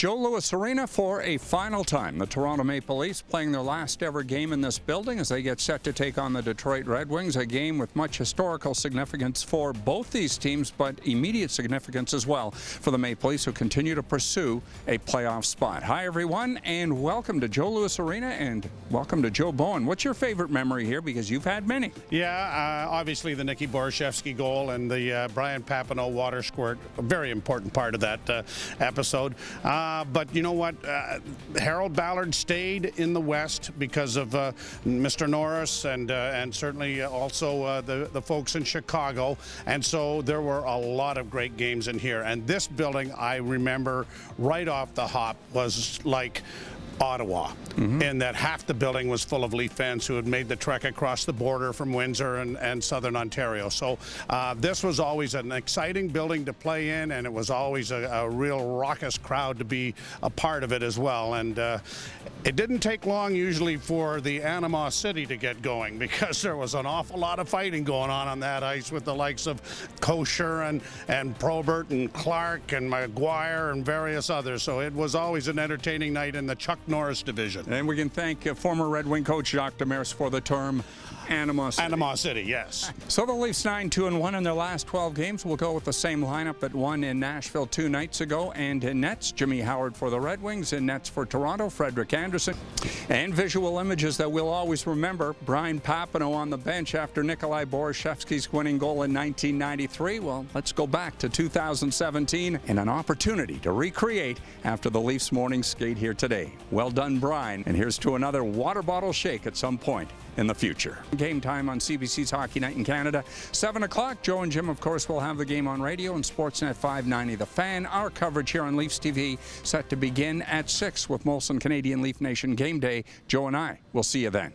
Joe Louis Arena for a final time. The Toronto Maple Leafs playing their last ever game in this building as they get set to take on the Detroit Red Wings, a game with much historical significance for both these teams, but immediate significance as well for the Maple Leafs, who continue to pursue a playoff spot. Hi, everyone, and welcome to Joe Louis Arena, and welcome to Joe Bowen. What's your favorite memory here? Because you've had many. Yeah, obviously the Nicky Borashevsky goal and the Brian Papineau water squirt, a very important part of that episode. But you know what? Harold Ballard stayed in the West because of Mr. Norris and certainly also the folks in Chicago. And so there were a lot of great games in here. And this building, I remember right off the hop, was like Ottawa, in that half the building was full of Leaf fans who had made the trek across the border from Windsor and southern Ontario. So this was always an exciting building to play in, and it was always a real raucous crowd to be a part of it as well. And it didn't take long usually for the animosity to get going, because there was an awful lot of fighting going on that ice with the likes of Kosher and Probert and Clark and Maguire and various others. So it was always an entertaining night in the Chuck Norris division. And we can thank former Red Wing coach Jacques Demers for the term animosity. Animosity, yes. So the Leafs 9-2-1 in their last 12 games. We'll go with the same lineup that won in Nashville 2 nights ago. And in nets, Jimmy Howard for the Red Wings. In nets for Toronto, Frederik Andersen. And visual images that we'll always remember. Brian Papineau on the bench after Nikolai Borashevsky's winning goal in 1993. Well, let's go back to 2017 and an opportunity to recreate after the Leafs morning skate here today. Well done, Brian. And here's to another water bottle shake at some point in the future. Game time on CBC's Hockey Night in Canada. 7 o'clock. Joe and Jim, of course, will have the game on radio and Sportsnet 590 The Fan. Our coverage here on Leafs TV set to begin at 6 with Molson Canadian Leaf Nation Game Day. Joe and I will see you then.